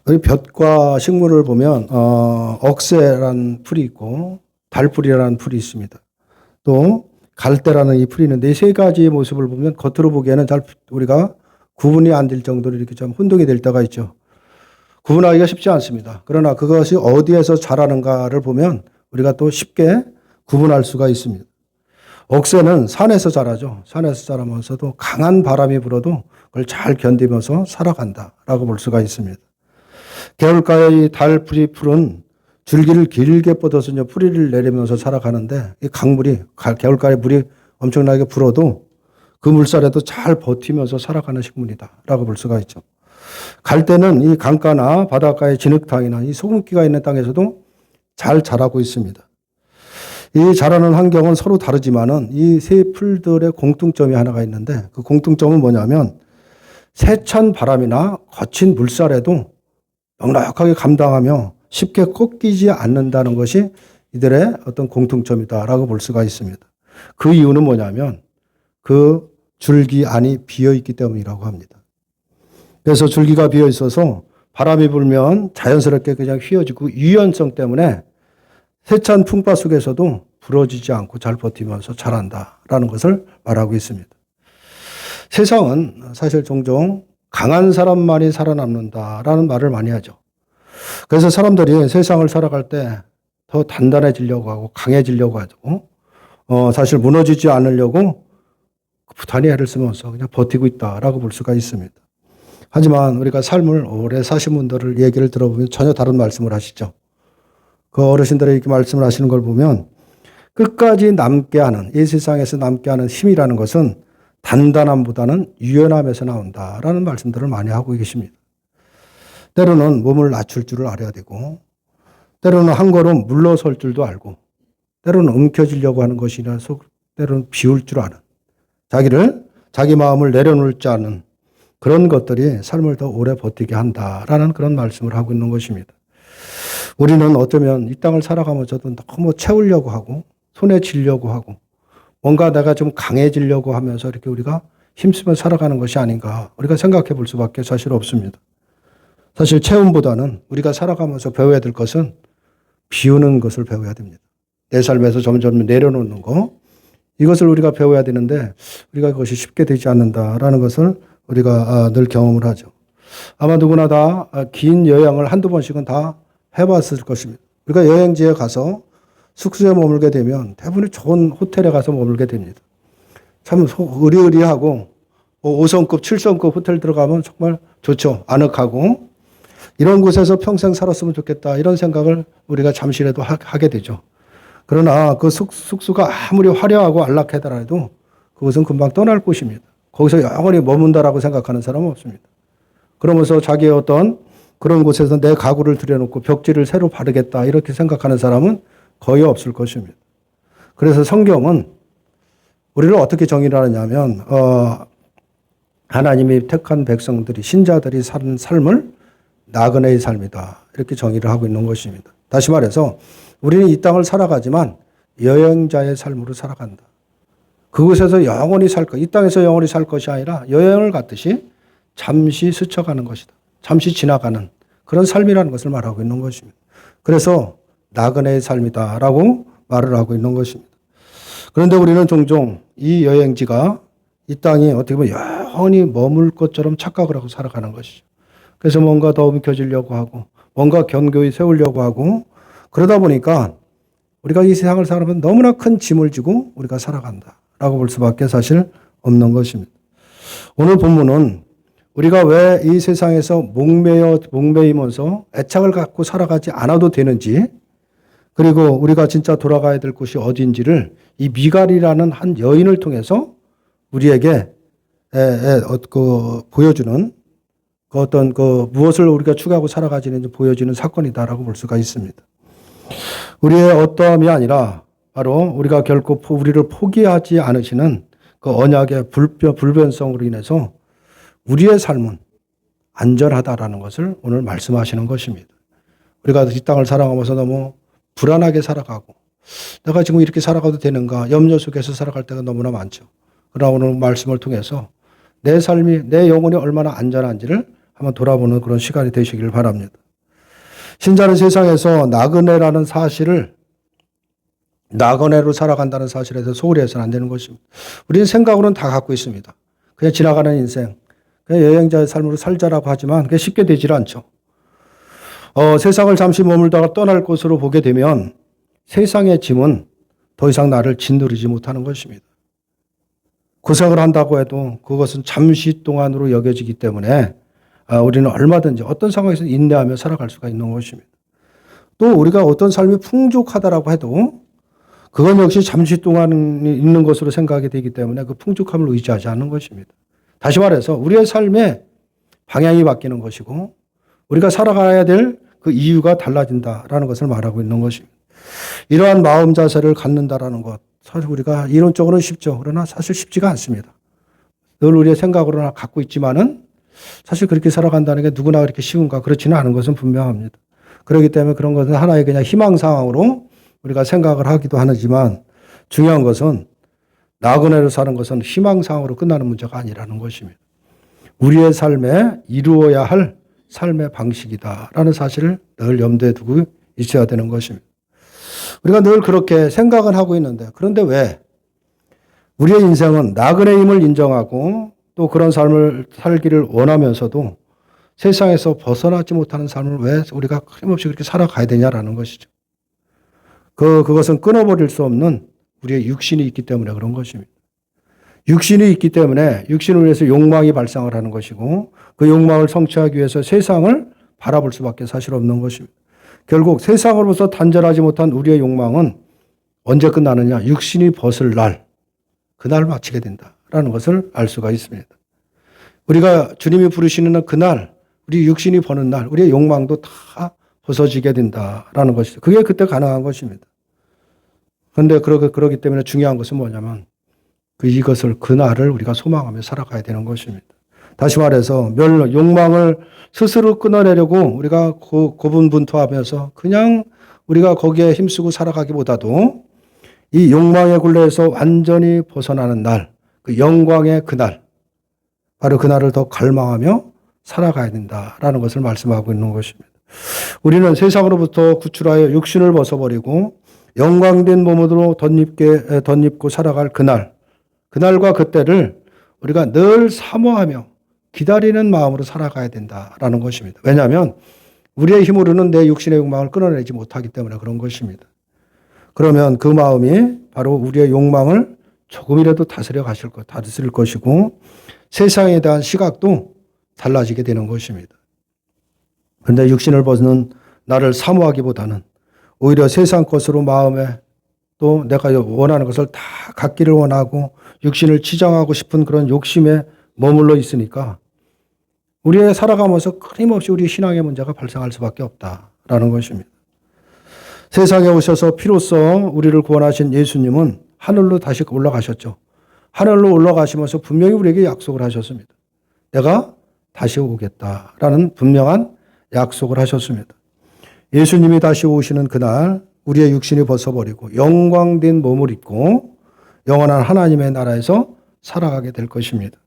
우리 볕과 식물을 보면 억새라는 풀이 있고 달풀이라는 풀이 있습니다. 또 갈대라는 이 풀이 있는데 이 세 가지의 모습을 보면 겉으로 보기에는 잘 우리가 구분이 안 될 정도로 이렇게 좀 혼동이 될 때가 있죠. 구분하기가 쉽지 않습니다. 그러나 그것이 어디에서 자라는가를 보면 우리가 또 쉽게 구분할 수가 있습니다. 억새는 산에서 자라죠. 산에서 자라면서도 강한 바람이 불어도 그걸 잘 견디면서 살아간다라고 볼 수가 있습니다. 개울가의 달풀이 풀은 줄기를 길게 뻗어서 이제 뿌리를 내리면서 살아가는데 이 강물이 개울가에 물이 엄청나게 불어도 그 물살에도 잘 버티면서 살아가는 식물이다라고 볼 수가 있죠. 갈대는 이 강가나 바닷가의 진흙탕이나 이 소금기가 있는 땅에서도 잘 자라고 있습니다. 이 자라는 환경은 서로 다르지만은 이 세 풀들의 공통점이 하나가 있는데 그 공통점은 뭐냐면 세찬 바람이나 거친 물살에도 넉넉하게 감당하며 쉽게 꺾이지 않는다는 것이 이들의 어떤 공통점이다라고 볼 수가 있습니다. 그 이유는 뭐냐면 그 줄기 안이 비어 있기 때문이라고 합니다. 그래서 줄기가 비어 있어서 바람이 불면 자연스럽게 그냥 휘어지고 유연성 때문에 세찬 풍파 속에서도 부러지지 않고 잘 버티면서 자란다라는 것을 말하고 있습니다. 세상은 사실 종종 강한 사람만이 살아남는다라는 말을 많이 하죠. 그래서 사람들이 세상을 살아갈 때 더 단단해지려고 하고 강해지려고 하고 사실 무너지지 않으려고 부단히 애를 쓰면서 그냥 버티고 있다라고 볼 수가 있습니다. 하지만 우리가 삶을 오래 사신 분들을 얘기를 들어보면 전혀 다른 말씀을 하시죠. 그 어르신들이 이렇게 말씀을 하시는 걸 보면 끝까지 남게 하는, 이 세상에서 남게 하는 힘이라는 것은 단단함보다는 유연함에서 나온다라는 말씀들을 많이 하고 계십니다. 때로는 몸을 낮출 줄을 알아야 되고, 때로는 한 걸음 물러설 줄도 알고, 때로는 움켜쥐려고 하는 것이나 때로는 비울 줄 아는, 자기 마음을 내려놓을 줄 아는 그런 것들이 삶을 더 오래 버티게 한다라는 그런 말씀을 하고 있는 것입니다. 우리는 어쩌면 이 땅을 살아가면서도 너무 채우려고 하고 손에 쥐려고 하고 뭔가 내가 좀 강해지려고 하면서 이렇게 우리가 힘쓰며 살아가는 것이 아닌가 우리가 생각해 볼 수밖에 사실 없습니다. 사실 채움보다는 우리가 살아가면서 배워야 될 것은 비우는 것을 배워야 됩니다. 내 삶에서 점점 내려놓는 거 이것을 우리가 배워야 되는데 우리가 그것이 쉽게 되지 않는다라는 것을 우리가 늘 경험을 하죠. 아마 누구나 다 긴 여행을 한두 번씩은 다 해봤을 것입니다. 우리가 여행지에 가서 숙소에 머물게 되면 대부분 좋은 호텔에 가서 머물게 됩니다. 참 의리의리하고 5성급, 7성급 호텔 들어가면 정말 좋죠. 아늑하고 이런 곳에서 평생 살았으면 좋겠다 이런 생각을 우리가 잠시라도 하게 되죠. 그러나 그 숙소가 아무리 화려하고 안락하더라도 그것은 금방 떠날 곳입니다. 거기서 영원히 머문다라고 생각하는 사람은 없습니다. 그러면서 자기의 어떤 그런 곳에서 내 가구를 들여놓고 벽지를 새로 바르겠다 이렇게 생각하는 사람은 거의 없을 것입니다. 그래서 성경은 우리를 어떻게 정의를 하느냐면 하나님이 택한 백성들이 신자들이 사는 삶을 나그네의 삶이다 이렇게 정의를 하고 있는 것입니다. 다시 말해서 우리는 이 땅을 살아가지만 여행자의 삶으로 살아간다. 그곳에서 영원히 살 것, 이 땅에서 영원히 살 것이 아니라 여행을 갔듯이 잠시 스쳐가는 것이다. 잠시 지나가는 그런 삶이라는 것을 말하고 있는 것입니다. 그래서 나그네의 삶이다라고 말을 하고 있는 것입니다. 그런데 우리는 종종 이 여행지가 이 땅이 어떻게 보면 영원히 머물 것처럼 착각을 하고 살아가는 것이죠. 그래서 뭔가 더 움켜쥐려고 하고 뭔가 견고히 세우려고 하고 그러다 보니까 우리가 이 세상을 살아가면 너무나 큰 짐을 지고 우리가 살아간다라고 볼 수밖에 사실 없는 것입니다. 오늘 본문은 우리가 왜 이 세상에서 목매이면서 애착을 갖고 살아가지 않아도 되는지 그리고 우리가 진짜 돌아가야 될 곳이 어디인지를 이 미갈이라는 한 여인을 통해서 우리에게 보여주는 그 어떤 무엇을 우리가 추구하고 살아가지는지 보여지는 사건이다라고 볼 수가 있습니다. 우리의 어떠함이 아니라 바로 우리가 결코 우리를 포기하지 않으시는 그 언약의 불변성으로 인해서 우리의 삶은 안전하다라는 것을 오늘 말씀하시는 것입니다. 우리가 이 땅을 살아가면서 너무 불안하게 살아가고 내가 지금 이렇게 살아가도 되는가 염려 속에서 살아갈 때가 너무나 많죠. 그러나 오늘 말씀을 통해서 내 삶이 내 영혼이 얼마나 안전한지를 한번 돌아보는 그런 시간이 되시길 바랍니다. 신자는 세상에서 나그네라는 사실을 나그네로 살아간다는 사실에 대해서 소홀히 해서는 안 되는 것입니다. 우리는 생각으로는 다 갖고 있습니다. 그냥 지나가는 인생, 그냥 여행자의 삶으로 살자라고 하지만 그게 쉽게 되질 않죠. 세상을 잠시 머물다가 떠날 곳으로 보게 되면 세상의 짐은 더 이상 나를 짓누르지 못하는 것입니다. 고생을 한다고 해도 그것은 잠시 동안으로 여겨지기 때문에 우리는 얼마든지 어떤 상황에서 인내하며 살아갈 수가 있는 것입니다. 또 우리가 어떤 삶이 풍족하다라고 해도 그건 역시 잠시 동안 있는 것으로 생각이 되기 때문에 그 풍족함을 의지하지 않는 것입니다. 다시 말해서 우리의 삶의 방향이 바뀌는 것이고 우리가 살아가야 될 그 이유가 달라진다라는 것을 말하고 있는 것입니다. 이러한 마음 자세를 갖는다라는 것, 사실 우리가 이론적으로는 쉽죠. 그러나 사실 쉽지가 않습니다. 늘 우리의 생각으로나 갖고 있지만은 사실 그렇게 살아간다는 게 누구나 그렇게 쉬운가 그렇지는 않은 것은 분명합니다. 그렇기 때문에 그런 것은 하나의 그냥 희망 상황으로 우리가 생각을 하기도 하지만 중요한 것은 나그네로 사는 것은 희망상으로 끝나는 문제가 아니라는 것입니다. 우리의 삶에 이루어야 할 삶의 방식이다라는 사실을 늘 염두에 두고 있어야 되는 것입니다. 우리가 늘 그렇게 생각은 하고 있는데 그런데 왜 우리의 인생은 나그네임을 인정하고 또 그런 삶을 살기를 원하면서도 세상에서 벗어나지 못하는 삶을 왜 우리가 끊임없이 그렇게 살아가야 되냐라는 것이죠. 그것은 끊어버릴 수 없는 우리의 육신이 있기 때문에 그런 것입니다. 육신이 있기 때문에 육신을 위해서 욕망이 발생을 하는 것이고 그 욕망을 성취하기 위해서 세상을 바라볼 수밖에 사실 없는 것입니다. 결국 세상으로부터 단절하지 못한 우리의 욕망은 언제 끝나느냐? 육신이 벗을 날, 그날 마치게 된다라는 것을 알 수가 있습니다. 우리가 주님이 부르시는 그날, 우리 육신이 버는 날, 우리의 욕망도 다 벗어지게 된다라는 것이죠. 그게 그때 가능한 것입니다. 그런데 그러기 때문에 중요한 것은 뭐냐면 이것을 그날을 우리가 소망하며 살아가야 되는 것입니다. 다시 말해서 욕망을 스스로 끊어내려고 우리가 고분분투하면서 그냥 우리가 거기에 힘쓰고 살아가기보다도 이 욕망의 굴레에서 완전히 벗어나는 날, 그 영광의 그날, 바로 그날을 더 갈망하며 살아가야 된다라는 것을 말씀하고 있는 것입니다. 우리는 세상으로부터 구출하여 육신을 벗어버리고 영광된 몸으로 덧입고 살아갈 그날과 그때를 우리가 늘 사모하며 기다리는 마음으로 살아가야 된다라는 것입니다. 왜냐하면 우리의 힘으로는 내 육신의 욕망을 끊어내지 못하기 때문에 그런 것입니다. 그러면 그 마음이 바로 우리의 욕망을 조금이라도 다스릴 것이고 세상에 대한 시각도 달라지게 되는 것입니다. 그런데 육신을 벗는 나를 사모하기보다는 오히려 세상 것으로 마음에 또 내가 원하는 것을 다 갖기를 원하고 육신을 치장하고 싶은 그런 욕심에 머물러 있으니까 우리의 살아가면서 끊임없이 우리 신앙의 문제가 발생할 수밖에 없다라는 것입니다. 세상에 오셔서 피로써 우리를 구원하신 예수님은 하늘로 다시 올라가셨죠. 하늘로 올라가시면서 분명히 우리에게 약속을 하셨습니다. 내가 다시 오겠다라는 분명한 약속을 하셨습니다. 예수님이 다시 오시는 그날 우리의 육신이 벗어버리고 영광된 몸을 입고 영원한 하나님의 나라에서 살아가게 될 것입니다.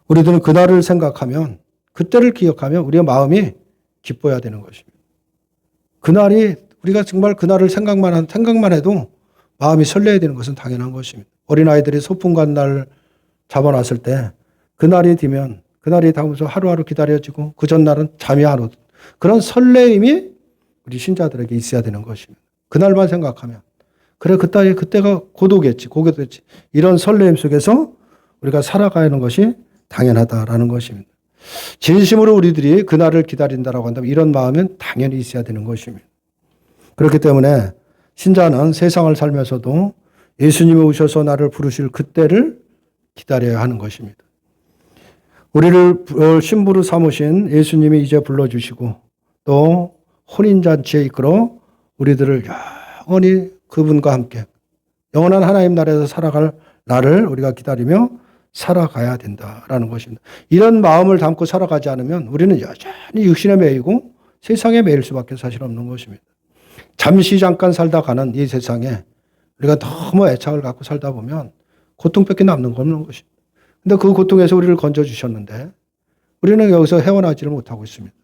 우리들은 그날을 생각하면 그때를 기억하며 우리의 마음이 기뻐야 되는 것입니다. 그날이 우리가 정말 그날을 생각만 해도 마음이 설레야 되는 것은 당연한 것입니다. 어린아이들이 소풍 간 날 잡아놨을 때 그날이 되면 그날이 다음서 하루하루 기다려지고 그 전날은 잠이 안 오던 그런 설레임이 우리 신자들에게 있어야 되는 것입니다. 그날만 생각하면 그래 그때가 고도겠지 이런 설레임 속에서 우리가 살아가는 것이 당연하다라는 것입니다. 진심으로 우리들이 그날을 기다린다라고 한다면 이런 마음은 당연히 있어야 되는 것입니다. 그렇기 때문에 신자는 세상을 살면서도 예수님이 오셔서 나를 부르실 그때를 기다려야 하는 것입니다. 우리를 신부로 삼으신 예수님이 이제 불러주시고 또 혼인잔치에 이끌어 우리들을 영원히 그분과 함께 영원한 하나님 나라에서 살아갈 나를 우리가 기다리며 살아가야 된다라는 것입니다. 이런 마음을 담고 살아가지 않으면 우리는 여전히 육신에 매이고 세상에 매일 수밖에 사실 없는 것입니다. 잠깐 살다 가는 이 세상에 우리가 너무 애착을 갖고 살다 보면 고통밖에 남는 거 없는 것입니다. 근데 그 고통에서 우리를 건져주셨는데 우리는 여기서 헤어나지를 못하고 있습니다.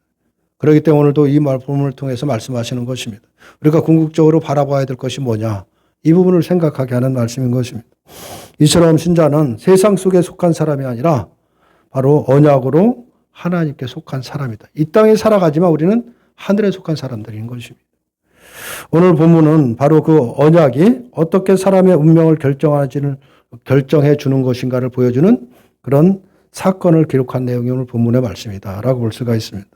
그렇기 때문에 오늘도 이 본문을 통해서 말씀하시는 것입니다. 우리가 궁극적으로 바라봐야 될 것이 뭐냐? 이 부분을 생각하게 하는 말씀인 것입니다. 이처럼 신자는 세상 속에 속한 사람이 아니라 바로 언약으로 하나님께 속한 사람이다. 이 땅에 살아가지만 우리는 하늘에 속한 사람들인 것입니다. 오늘 본문은 바로 그 언약이 어떻게 사람의 운명을 결정해 주는 것인가를 보여주는 그런 사건을 기록한 내용이 오늘 본문의 말씀이다 라고 볼 수가 있습니다.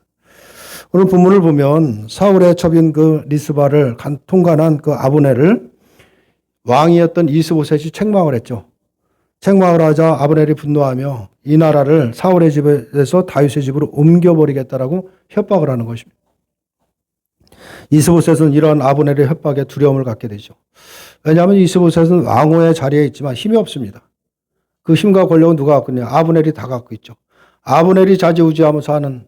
오늘 본문을 보면 사울의 첩인 그 리스바를 통관한 그 아브넬을 왕이었던 이스보셋이 책망을 했죠. 책망을 하자 아브넬이 분노하며 이 나라를 사울의 집에서 다윗의 집으로 옮겨버리겠다라고 협박을 하는 것입니다. 이스보셋은 이런 아브넬의 협박에 두려움을 갖게 되죠. 왜냐하면 이스보셋은 왕후의 자리에 있지만 힘이 없습니다. 그 힘과 권력은 누가 갖고 있냐? 아브넬이 다 갖고 있죠. 아브넬이 좌지우지하면서 하는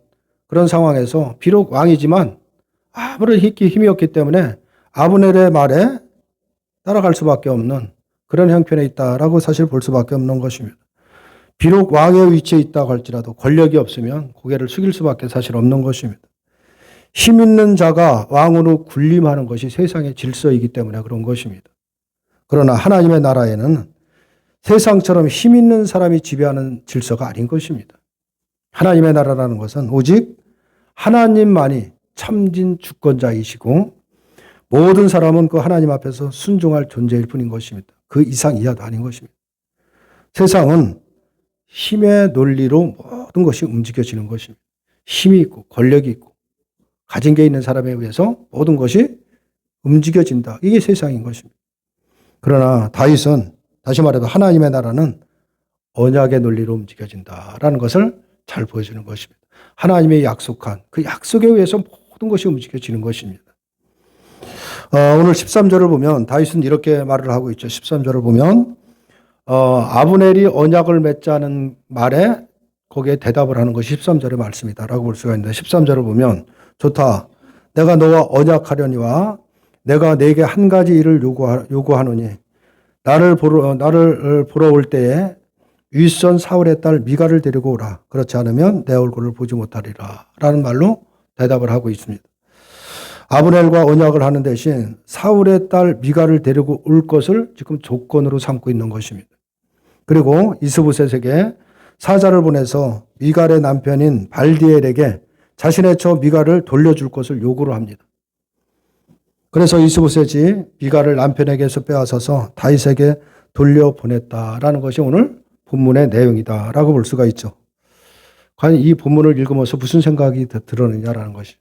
그런 상황에서 비록 왕이지만 아무런 힘이 없기 때문에 아브넬의 말에 따라갈 수밖에 없는 그런 형편에 있다라고 사실 볼 수밖에 없는 것입니다. 비록 왕의 위치에 있다고 할지라도 권력이 없으면 고개를 숙일 수밖에 사실 없는 것입니다. 힘 있는 자가 왕으로 군림하는 것이 세상의 질서이기 때문에 그런 것입니다. 그러나 하나님의 나라에는 세상처럼 힘 있는 사람이 지배하는 질서가 아닌 것입니다. 하나님의 나라라는 것은 오직 하나님만이 참진 주권자이시고 모든 사람은 그 하나님 앞에서 순종할 존재일 뿐인 것입니다. 그 이상 이하도 아닌 것입니다. 세상은 힘의 논리로 모든 것이 움직여지는 것입니다. 힘이 있고 권력이 있고 가진 게 있는 사람에 의해서 모든 것이 움직여진다. 이게 세상인 것입니다. 그러나 다윗은 다시 말해도 하나님의 나라는 언약의 논리로 움직여진다라는 것을 잘 보여주는 것입니다. 하나님의 약속한 그 약속에 의해서 모든 것이 움직여지는 것입니다. 오늘 13절을 보면 다윗은 이렇게 말을 하고 있죠. 13절을 보면 아브넬이 언약을 맺자는 말에 거기에 대답을 하는 것이 13절의 말씀이다라고 볼 수가 있는데 13절을 보면 좋다. 내가 너와 언약하려니와 내가 네게 한 가지 일을 요구하노니 나를 보러 올 때에 윗선 사울의 딸 미갈을 데리고 오라. 그렇지 않으면 내 얼굴을 보지 못하리라. 라는 말로 대답을 하고 있습니다. 아브넬과 언약을 하는 대신 사울의 딸 미갈을 데리고 올 것을 지금 조건으로 삼고 있는 것입니다. 그리고 이스보셋에게 사자를 보내서 미갈의 남편인 발디엘에게 자신의 처 미갈을 돌려줄 것을 요구를 합니다. 그래서 이스보셋이 미갈을 남편에게서 빼앗아서 다윗에게 돌려보냈다라는 것이 오늘 본문의 내용이다라고 볼 수가 있죠. 과연 이 본문을 읽으면서 무슨 생각이 들었느냐라는 것이.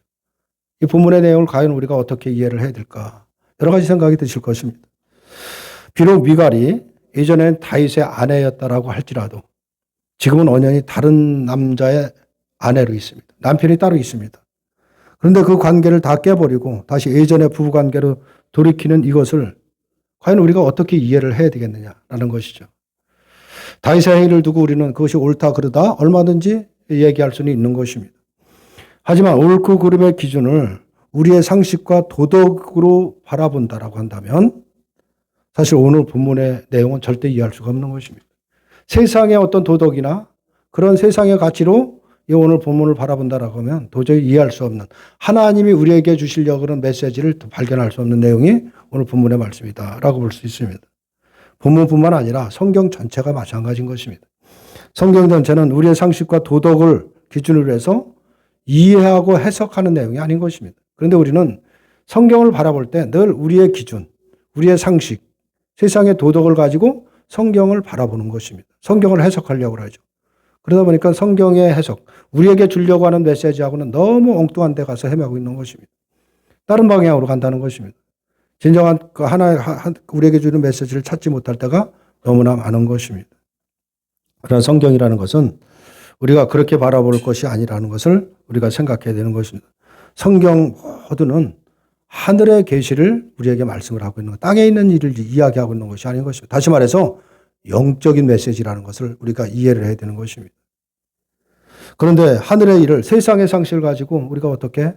이 본문의 내용을 과연 우리가 어떻게 이해를 해야 될까? 여러 가지 생각이 드실 것입니다. 비록 미갈이 예전엔 다윗의 아내였다라고 할지라도 지금은 언연히 다른 남자의 아내로 있습니다. 남편이 따로 있습니다. 그런데 그 관계를 다 깨버리고 다시 예전의 부부관계로 돌이키는 이것을 과연 우리가 어떻게 이해를 해야 되겠느냐라는 것이죠. 다윗의 행위를 두고 우리는 그것이 옳다 그르다 얼마든지 얘기할 수는 있는 것입니다. 하지만 옳고 그름의 기준을 우리의 상식과 도덕으로 바라본다라고 한다면 사실 오늘 본문의 내용은 절대 이해할 수가 없는 것입니다. 세상의 어떤 도덕이나 그런 세상의 가치로 이 오늘 본문을 바라본다라고 하면 도저히 이해할 수 없는 하나님이 우리에게 주시려고 하는 메시지를 발견할 수 없는 내용이 오늘 본문의 말씀이다라고 볼 수 있습니다. 본문뿐만 아니라 성경 전체가 마찬가지인 것입니다. 성경 전체는 우리의 상식과 도덕을 기준으로 해서 이해하고 해석하는 내용이 아닌 것입니다. 그런데 우리는 성경을 바라볼 때 늘 우리의 기준, 우리의 상식, 세상의 도덕을 가지고 성경을 바라보는 것입니다. 성경을 해석하려고 하죠. 그러다 보니까 성경의 해석, 우리에게 주려고 하는 메시지하고는 너무 엉뚱한 데 가서 헤매고 있는 것입니다. 다른 방향으로 간다는 것입니다. 진정한 우리에게 주는 메시지를 찾지 못할 때가 너무나 많은 것입니다. 그러나 성경이라는 것은 우리가 그렇게 바라볼 것이 아니라는 것을 우리가 생각해야 되는 것입니다. 성경 모두는 하늘의 계시를 우리에게 말씀을 하고 있는 것, 땅에 있는 일을 이야기하고 있는 것이 아닌 것입니다. 다시 말해서 영적인 메시지라는 것을 우리가 이해를 해야 되는 것입니다. 그런데 하늘의 일을 세상의 상식을 가지고 우리가 어떻게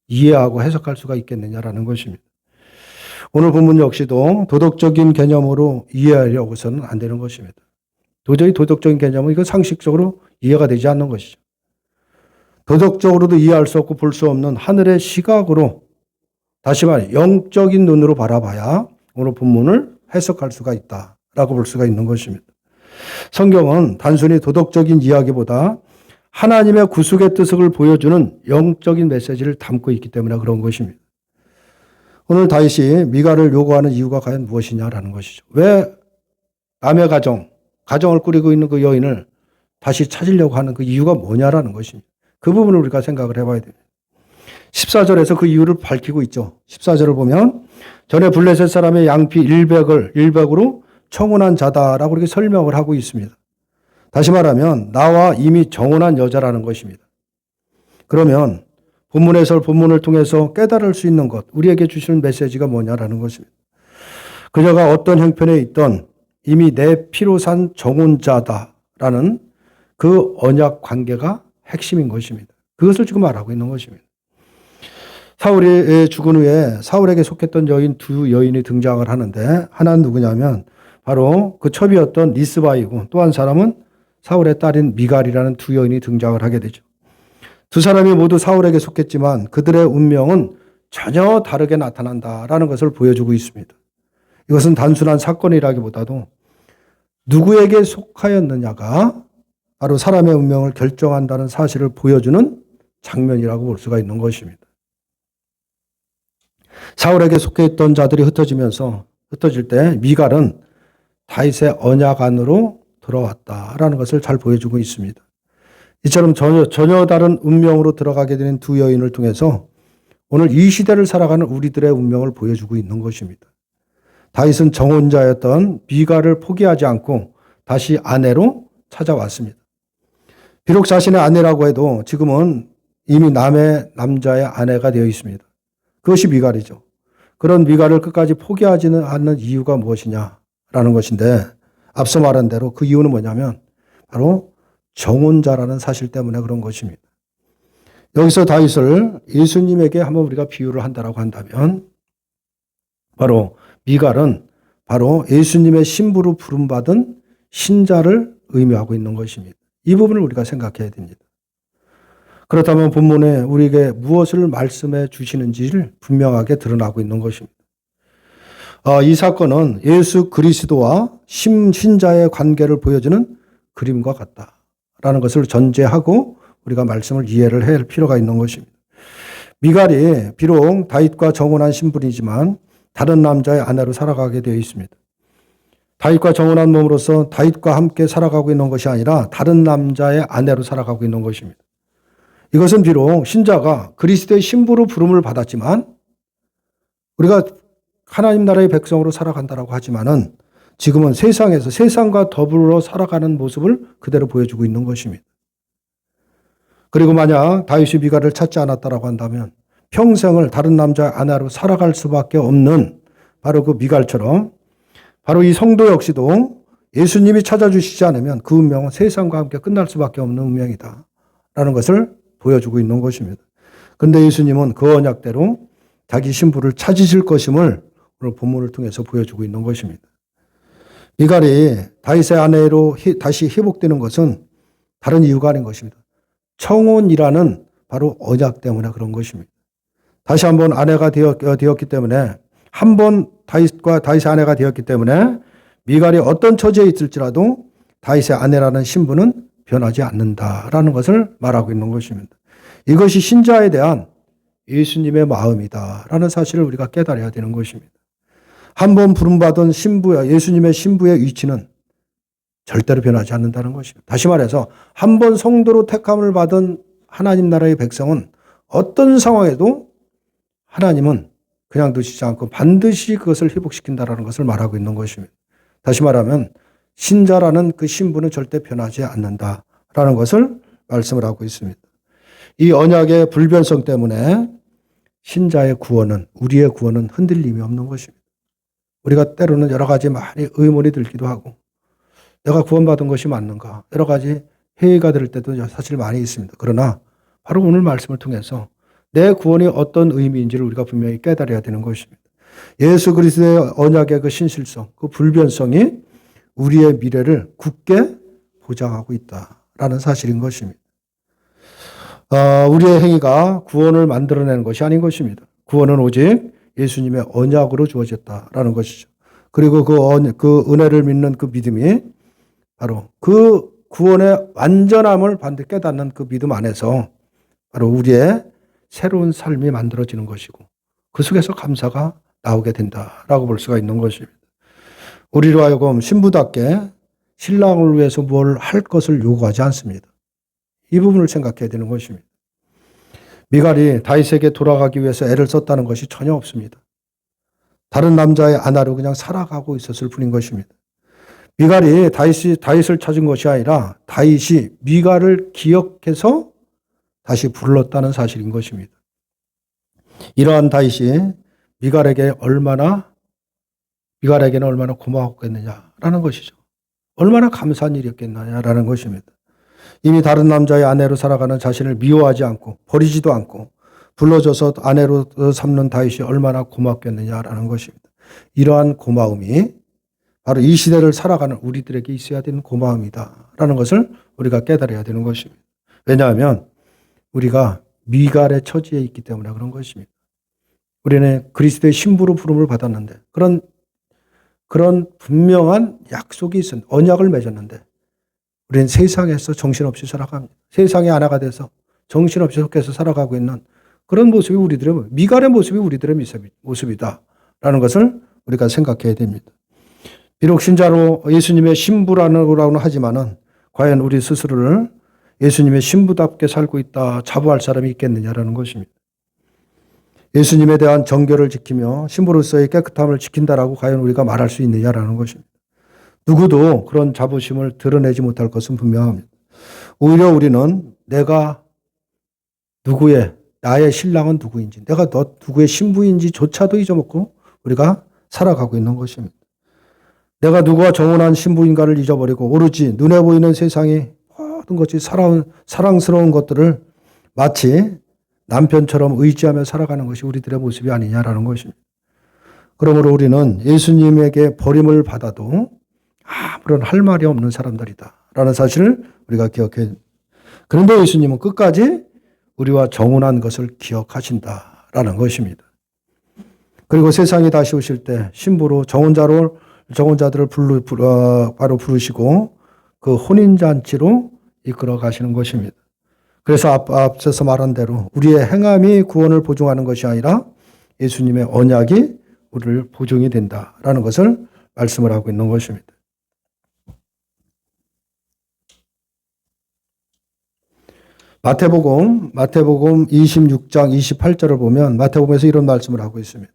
이해하고 해석할 수가 있겠느냐라는 것입니다. 오늘 본문 역시도 도덕적인 개념으로 이해하려고서는 안 되는 것입니다. 도저히 도덕적인 개념은 이거 상식적으로 이해가 되지 않는 것이죠. 도덕적으로도 이해할 수 없고 볼 수 없는 하늘의 시각으로, 다시 말해 영적인 눈으로 바라봐야 오늘 본문을 해석할 수가 있다라고 볼 수가 있는 것입니다. 성경은 단순히 도덕적인 이야기보다 하나님의 구속의 뜻을 보여주는 영적인 메시지를 담고 있기 때문에 그런 것입니다. 오늘 다윗이 미갈을 요구하는 이유가 과연 무엇이냐라는 것이죠. 왜 남의 가정을 꾸리고 있는 그 여인을 다시 찾으려고 하는 그 이유가 뭐냐라는 것입니다. 그 부분을 우리가 생각을 해봐야 됩니다. 14절에서 그 이유를 밝히고 있죠. 14절을 보면 전에 블레셋 사람의 양피 100으로 청혼한 자다라고 이렇게 설명을 하고 있습니다. 다시 말하면 나와 이미 정혼한 여자라는 것입니다. 그러면 본문을 통해서 깨달을 수 있는 것, 우리에게 주시는 메시지가 뭐냐라는 것입니다. 그녀가 어떤 형편에 있던 이미 내 피로 산 정혼자다라는 그 언약 관계가 핵심인 것입니다. 그것을 지금 말하고 있는 것입니다. 사울이 죽은 후에 사울에게 속했던 여인 두 여인이 등장을 하는데, 하나는 누구냐면 바로 그 첩이었던 리스바이고, 또 한 사람은 사울의 딸인 미갈이라는 두 여인이 등장을 하게 되죠. 두 사람이 모두 사울에게 속했지만 그들의 운명은 전혀 다르게 나타난다라는 것을 보여주고 있습니다. 이것은 단순한 사건이라기보다도 누구에게 속하였느냐가 바로 사람의 운명을 결정한다는 사실을 보여주는 장면이라고 볼 수가 있는 것입니다. 사울에게 속해 있던 자들이 흩어질 때 미갈은 다윗의 언약 안으로 들어왔다라는 것을 잘 보여주고 있습니다. 이처럼 전혀 다른 운명으로 들어가게 되는 두 여인을 통해서 오늘 이 시대를 살아가는 우리들의 운명을 보여주고 있는 것입니다. 다윗은 정혼자였던 미갈을 포기하지 않고 다시 아내로 찾아왔습니다. 비록 자신의 아내라고 해도 지금은 이미 남자의 아내가 되어 있습니다. 그것이 미갈이죠. 그런 미갈을 끝까지 포기하지는 않는 이유가 무엇이냐라는 것인데, 앞서 말한 대로 그 이유는 뭐냐면 바로 정혼자라는 사실 때문에 그런 것입니다. 여기서 다윗을 예수님에게 한번 우리가 비유를 한다라고 한다면, 바로 미갈은 바로 예수님의 신부로 부름받은 신자를 의미하고 있는 것입니다. 이 부분을 우리가 생각해야 됩니다. 그렇다면 본문에 우리에게 무엇을 말씀해 주시는지를 분명하게 드러나고 있는 것입니다. 이 사건은 예수 그리스도와 신자의 관계를 보여주는 그림과 같다라는 것을 전제하고 우리가 말씀을 이해를 해야 할 필요가 있는 것입니다. 미갈이 비록 다윗과 정혼한 신분이지만 다른 남자의 아내로 살아가게 되어 있습니다. 다윗과 정혼한 몸으로서 다윗과 함께 살아가고 있는 것이 아니라 다른 남자의 아내로 살아가고 있는 것입니다. 이것은 비록 신자가 그리스도의 신부로 부름을 받았지만 우리가 하나님 나라의 백성으로 살아간다라고 하지만은 지금은 세상과 더불어 살아가는 모습을 그대로 보여주고 있는 것입니다. 그리고 만약 다윗이 미갈을 찾지 않았다라고 한다면 평생을 다른 남자의 아내로 살아갈 수밖에 없는 바로 그 미갈처럼 바로 이 성도 역시도 예수님이 찾아주시지 않으면 그 운명은 세상과 함께 끝날 수밖에 없는 운명이다 라는 것을 보여주고 있는 것입니다. 그런데 예수님은 그 언약대로 자기 신부를 찾으실 것임을 오늘 본문을 통해서 보여주고 있는 것입니다. 미갈이 다윗의 아내로 다시 회복되는 것은 다른 이유가 아닌 것입니다. 청혼이라는 바로 언약 때문에 그런 것입니다. 다시 한번 아내가 되었기 때문에, 한번 다윗의 아내가 되었기 때문에 미갈이 어떤 처지에 있을지라도 다윗의 아내라는 신분은 변하지 않는다라는 것을 말하고 있는 것입니다. 이것이 신자에 대한 예수님의 마음이다라는 사실을 우리가 깨달아야 되는 것입니다. 한번 부름받은 예수님의 신부의 위치는 절대로 변하지 않는다는 것입니다. 다시 말해서 한번 성도로 택함을 받은 하나님 나라의 백성은 어떤 상황에도 하나님은 그냥 두시지 않고 반드시 그것을 회복시킨다라는 것을 말하고 있는 것입니다. 다시 말하면 신자라는 그 신분은 절대 변하지 않는다라는 것을 말씀을 하고 있습니다. 이 언약의 불변성 때문에 신자의 구원은, 우리의 구원은 흔들림이 없는 것입니다. 우리가 때로는 여러 가지 많이 의문이 들기도 하고, 내가 구원받은 것이 맞는가, 여러 가지 회의가 들 때도 사실 많이 있습니다. 그러나 바로 오늘 말씀을 통해서 내 구원이 어떤 의미인지를 우리가 분명히 깨달아야 되는 것입니다. 예수 그리스도의 언약의 그 신실성, 그 불변성이 우리의 미래를 굳게 보장하고 있다라는 사실인 것입니다. 우리의 행위가 구원을 만들어내는 것이 아닌 것입니다. 구원은 오직 예수님의 언약으로 주어졌다라는 것이죠. 그리고 그 은혜를 믿는 그 믿음이 바로 그 구원의 완전함을 반드시 깨닫는 그 믿음 안에서 바로 우리의 새로운 삶이 만들어지는 것이고 그 속에서 감사가 나오게 된다라고 볼 수가 있는 것입니다. 우리로 하여금 신부답게 신랑을 위해서 뭘 할 것을 요구하지 않습니다. 이 부분을 생각해야 되는 것입니다. 미갈이 다윗에게 돌아가기 위해서 애를 썼다는 것이 전혀 없습니다. 다른 남자의 아내로 그냥 살아가고 있었을 뿐인 것입니다. 미갈이 다윗을 찾은 것이 아니라 다윗이 미갈을 기억해서 다시 불렀다는 사실인 것입니다. 이러한 다윗이 미갈에게는 얼마나 고마웠겠느냐라는 것이죠. 얼마나 감사한 일이었겠느냐라는 것입니다. 이미 다른 남자의 아내로 살아가는 자신을 미워하지 않고 버리지도 않고 불러줘서 아내로 삼는 다윗이 얼마나 고맙겠느냐라는 것입니다. 이러한 고마움이 바로 이 시대를 살아가는 우리들에게 있어야 되는 고마움이다라는 것을 우리가 깨달아야 되는 것입니다. 왜냐하면 우리가 미갈의 처지에 있기 때문에 그런 것입니다. 우리는 그리스도의 신부로 부름을 받았는데 그런 분명한 약속이 있었는데 언약을 맺었는데 우리는 세상에서 정신없이 살아갑니다. 세상의 아내가 돼서 정신없이 속해서 살아가고 있는 그런 모습이 미갈의 모습이 우리들의 모습이다라는 것을 우리가 생각해야 됩니다. 비록 신자로 예수님의 신부라고 하지만은 과연 우리 스스로를 예수님의 신부답게 살고 있다 자부할 사람이 있겠느냐라는 것입니다. 예수님에 대한 정결을 지키며 신부로서의 깨끗함을 지킨다라고 과연 우리가 말할 수 있느냐라는 것입니다. 누구도 그런 자부심을 드러내지 못할 것은 분명합니다. 오히려 우리는 나의 신랑은 누구인지, 내가 누구의 신부인지조차도 잊어먹고 우리가 살아가고 있는 것입니다. 내가 누구와 정혼한 신부인가를 잊어버리고 오로지 눈에 보이는 세상의 모든 것이 사랑스러운 것들을 마치 남편처럼 의지하며 살아가는 것이 우리들의 모습이 아니냐라는 것입니다. 그러므로 우리는 예수님에게 버림을 받아도 아무런 할 말이 없는 사람들이다라는 사실을 우리가 기억해야 됩니다. 그런데 예수님은 끝까지 우리와 정혼한 것을 기억하신다라는 것입니다. 그리고 세상에 다시 오실 때 신부로 정혼자들을 바로 부르시고 그 혼인잔치로 이끌어 가시는 것입니다. 그래서 앞서서 말한 대로 우리의 행함이 구원을 보증하는 것이 아니라 예수님의 언약이 우리를 보증이 된다라는 것을 말씀을 하고 있는 것입니다. 마태복음 26장 28절을 보면 마태복음에서 이런 말씀을 하고 있습니다.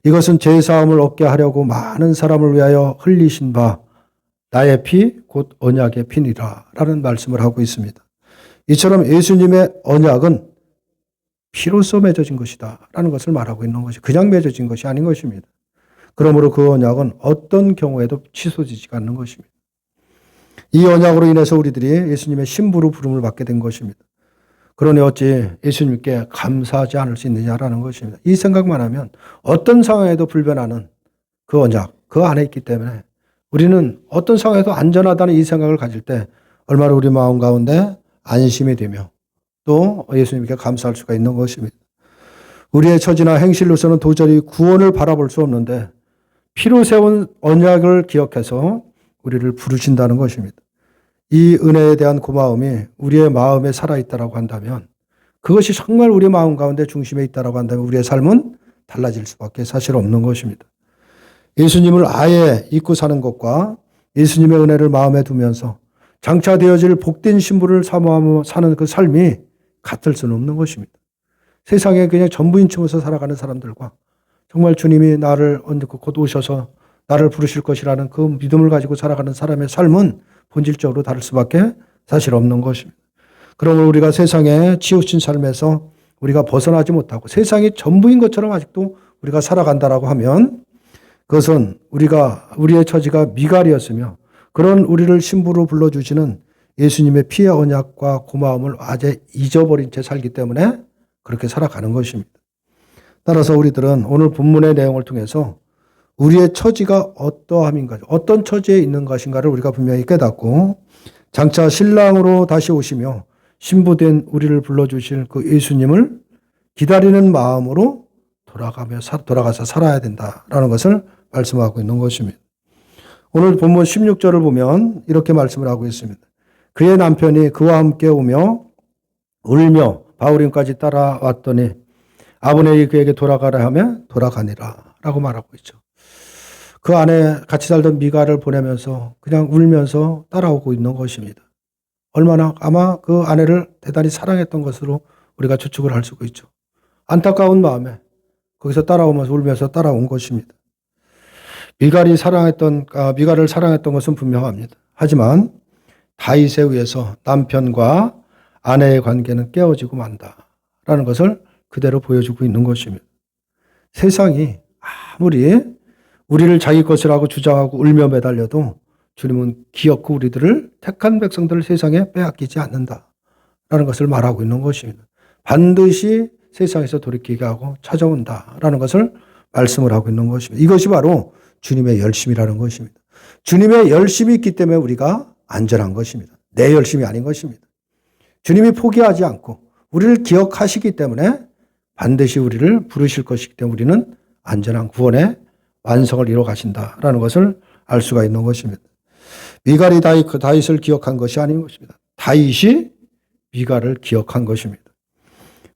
이것은 죄사함을 얻게 하려고 많은 사람을 위하여 흘리신 바 나의 피 곧 언약의 피니라 라는 말씀을 하고 있습니다. 이처럼 예수님의 언약은 피로써 맺어진 것이다 라는 것을 말하고 있는 것이 그냥 맺어진 것이 아닌 것입니다. 그러므로 그 언약은 어떤 경우에도 취소되지가 않는 것입니다. 이 언약으로 인해서 우리들이 예수님의 신부로 부름을 받게 된 것입니다. 그러니 어찌 예수님께 감사하지 않을 수 있느냐라는 것입니다. 이 생각만 하면 어떤 상황에도 불변하는 그 언약, 그 안에 있기 때문에 우리는 어떤 상황에도 안전하다는 이 생각을 가질 때 얼마나 우리 마음 가운데 안심이 되며 또 예수님께 감사할 수가 있는 것입니다. 우리의 처지나 행실로서는 도저히 구원을 바라볼 수 없는데 피로 세운 언약을 기억해서 우리를 부르신다는 것입니다. 이 은혜에 대한 고마움이 우리의 마음에 살아있다라고 한다면 그것이 정말 우리 마음 가운데 중심에 있다라고 한다면 우리의 삶은 달라질 수밖에 사실 없는 것입니다. 예수님을 아예 잊고 사는 것과 예수님의 은혜를 마음에 두면서 장차 되어질 복된 신부를 사모하며 사는 그 삶이 같을 수는 없는 것입니다. 세상에 그냥 전부인 층에서 살아가는 사람들과 정말 주님이 나를 곧 오셔서 나를 부르실 것이라는 그 믿음을 가지고 살아가는 사람의 삶은 본질적으로 다를 수밖에 사실 없는 것입니다. 그러므로 우리가 세상에 치우친 삶에서 우리가 벗어나지 못하고 세상이 전부인 것처럼 아직도 우리가 살아간다라고 하면 그것은 우리의 처지가 미갈이었으며 그런 우리를 신부로 불러주시는 예수님의 피의 언약과 고마움을 아재 잊어버린 채 살기 때문에 그렇게 살아가는 것입니다. 따라서 우리들은 오늘 본문의 내용을 통해서 우리의 처지가 어떠함인가, 어떤 처지에 있는 것인가를 우리가 분명히 깨닫고 장차 신랑으로 다시 오시며 신부된 우리를 불러주실 그 예수님을 기다리는 마음으로 돌아가서 살아야 된다라는 것을 말씀하고 있는 것입니다. 오늘 본문 16절을 보면 이렇게 말씀을 하고 있습니다. 그의 남편이 그와 함께 오며 울며 바울임까지 따라왔더니 아브넬이 그에게 돌아가라 하며 돌아가니라 라고 말하고 있죠. 그 안에 같이 살던 미가를 보내면서 그냥 울면서 따라오고 있는 것입니다. 얼마나 아마 그 아내를 대단히 사랑했던 것으로 우리가 추측을 할 수가 있죠. 안타까운 마음에 거기서 따라오면서 울면서 따라온 것입니다. 미가를 사랑했던 것은 분명합니다. 하지만 다윗에 의해서 남편과 아내의 관계는 깨어지고 만다라는 것을 그대로 보여주고 있는 것입니다. 세상이 아무리 우리를 자기 것이라고 주장하고 울며 매달려도 주님은 기어코 우리들을 택한 백성들을 세상에 빼앗기지 않는다라는 것을 말하고 있는 것입니다. 반드시 세상에서 돌이키게 하고 찾아온다라는 것을 말씀을 하고 있는 것입니다. 이것이 바로 주님의 열심이라는 것입니다. 주님의 열심이 있기 때문에 우리가 안전한 것입니다. 내 열심이 아닌 것입니다. 주님이 포기하지 않고 우리를 기억하시기 때문에 반드시 우리를 부르실 것이기 때문에 우리는 안전한 구원의 완성을 이뤄 가신다라는 것을 알 수가 있는 것입니다. 미갈이 다윗을 기억한 것이 아닌 것입니다. 다윗이 미갈을 기억한 것입니다.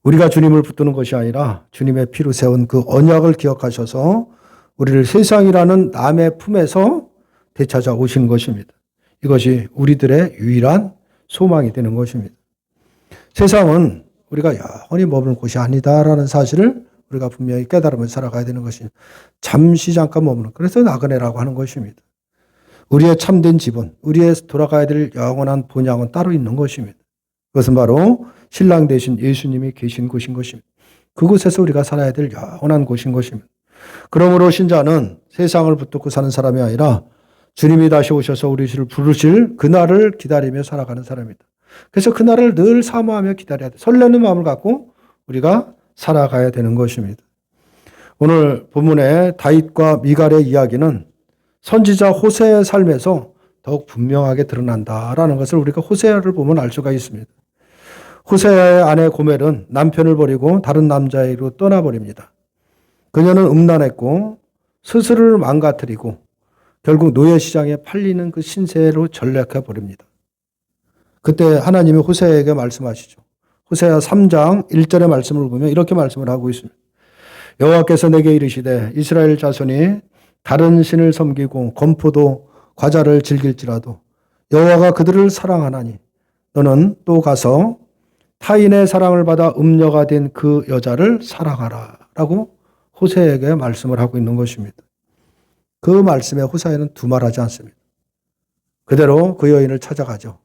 우리가 주님을 붙드는 것이 아니라 주님의 피로 세운 그 언약을 기억하셔서 우리를 세상이라는 남의 품에서 되찾아 오신 것입니다. 이것이 우리들의 유일한 소망이 되는 것입니다. 세상은 우리가 영원히 머무는 곳이 아니다라는 사실을 우리가 분명히 깨달으면서 살아가야 되는 것입니다. 잠시 잠깐 머무는, 그래서 나그네라고 하는 것입니다. 우리의 참된 집은, 우리의 돌아가야 될 영원한 본향은 따로 있는 것입니다. 그것은 바로 신랑 되신 예수님이 계신 곳인 것입니다. 그곳에서 우리가 살아야 될 영원한 곳인 것입니다. 그러므로 신자는 세상을 붙들고 사는 사람이 아니라 주님이 다시 오셔서 우리를 부르실 그날을 기다리며 살아가는 사람입니다. 그래서 그날을 늘 사모하며 기다려야 돼. 설레는 마음을 갖고 우리가 살아가야 되는 것입니다. 오늘 본문의 다윗과 미갈의 이야기는 선지자 호세의 삶에서 더욱 분명하게 드러난다라는 것을 우리가 호세아를 보면 알 수가 있습니다. 호세아의 아내 고멜은 남편을 버리고 다른 남자에게로 떠나버립니다. 그녀는 음란했고 스스로를 망가뜨리고 결국 노예시장에 팔리는 그 신세로 전락해 버립니다. 그때 하나님이 호세아에게 말씀하시죠. 호세아 3장 1절의 말씀을 보면 이렇게 말씀을 하고 있습니다. 여호와께서 내게 이르시되 이스라엘 자손이 다른 신을 섬기고 건포도 과자를 즐길지라도 여호와가 그들을 사랑하나니 너는 또 가서 타인의 사랑을 받아 음녀가 된 그 여자를 사랑하라 라고 호세아에게 말씀을 하고 있는 것입니다. 그 말씀에 호세아는 두말하지 않습니다. 그대로 그 여인을 찾아가죠.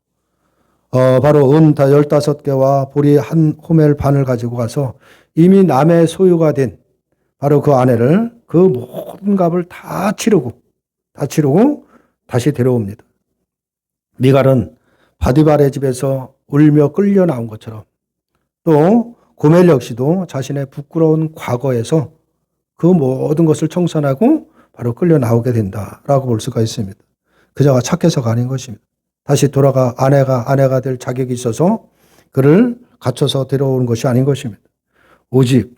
바로 은 15개와 보리 한 호멜 반을 가지고 가서 이미 남의 소유가 된 바로 그 아내를 그 모든 값을 다 치르고 다시 데려옵니다. 미갈은 바디발의 집에서 울며 끌려 나온 것처럼 또 고멜 역시도 자신의 부끄러운 과거에서 그 모든 것을 청산하고 바로 끌려 나오게 된다라고 볼 수가 있습니다. 그자가 착해서가 아닌 것입니다. 다시 돌아가 아내가 될 자격이 있어서 그를 갖춰서 데려오는 것이 아닌 것입니다. 오직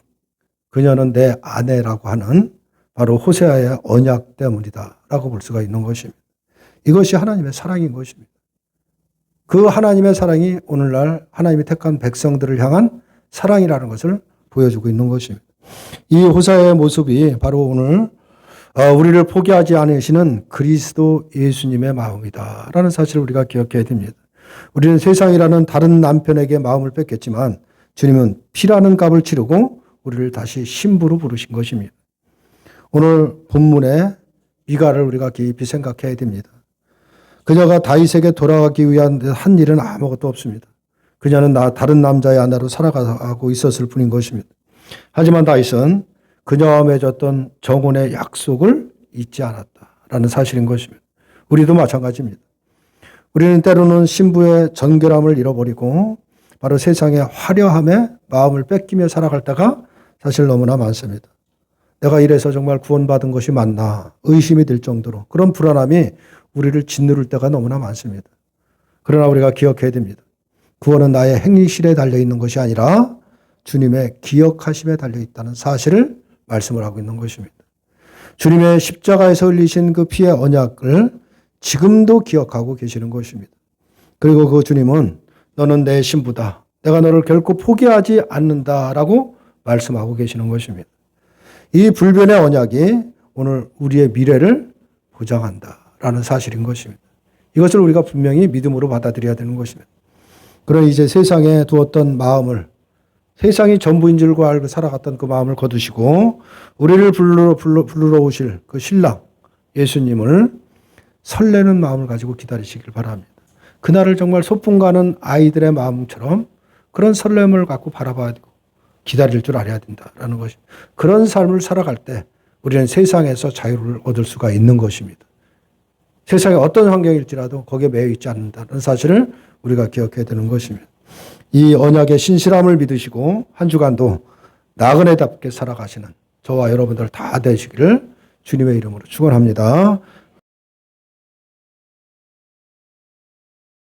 그녀는 내 아내라고 하는 바로 호세아의 언약 때문이다라고 볼 수가 있는 것입니다. 이것이 하나님의 사랑인 것입니다. 그 하나님의 사랑이 오늘날 하나님이 택한 백성들을 향한 사랑이라는 것을 보여주고 있는 것입니다. 이 호세아의 모습이 바로 오늘 우리를 포기하지 않으시는 그리스도 예수님의 마음이다라는 사실을 우리가 기억해야 됩니다. 우리는 세상이라는 다른 남편에게 마음을 뺏겼지만 주님은 피라는 값을 치르고 우리를 다시 신부로 부르신 것입니다. 오늘 본문의 미갈을 우리가 깊이 생각해야 됩니다. 그녀가 다윗에게 돌아가기 위한 한 일은 아무것도 없습니다. 그녀는 다른 남자의 아내로 살아가고 있었을 뿐인 것입니다. 하지만 다윗은 그녀와 맺었던 정혼의 약속을 잊지 않았다라는 사실인 것입니다. 우리도 마찬가지입니다. 우리는 때로는 신부의 정결함을 잃어버리고 바로 세상의 화려함에 마음을 뺏기며 살아갈 때가 사실 너무나 많습니다. 내가 이래서 정말 구원받은 것이 맞나 의심이 들 정도로 그런 불안함이 우리를 짓누를 때가 너무나 많습니다. 그러나 우리가 기억해야 됩니다. 구원은 나의 행실에 달려있는 것이 아니라 주님의 기억하심에 달려있다는 사실을 말씀을 하고 있는 것입니다. 주님의 십자가에서 흘리신 그 피의 언약을 지금도 기억하고 계시는 것입니다. 그리고 그 주님은 너는 내 신부다. 내가 너를 결코 포기하지 않는다라고 말씀하고 계시는 것입니다. 이 불변의 언약이 오늘 우리의 미래를 보장한다라는 사실인 것입니다. 이것을 우리가 분명히 믿음으로 받아들여야 되는 것입니다. 그러나 이제 세상에 두었던 마음을, 세상이 전부인 줄 알고 살아갔던 그 마음을 거두시고 우리를 부르러 오실 그 신랑 예수님을 설레는 마음을 가지고 기다리시길 바랍니다. 그날을 정말 소풍 가는 아이들의 마음처럼 그런 설렘을 갖고 바라봐야 되고 기다릴 줄 알아야 된다라는 것입니다. 그런 삶을 살아갈 때 우리는 세상에서 자유를 얻을 수가 있는 것입니다. 세상에 어떤 환경일지라도 거기에 매여 있지 않는다는 사실을 우리가 기억해야 되는 것입니다. 이 언약의 신실함을 믿으시고 한 주간도 나그네답게 살아가시는 저와 여러분들 다 되시기를 주님의 이름으로 축원합니다.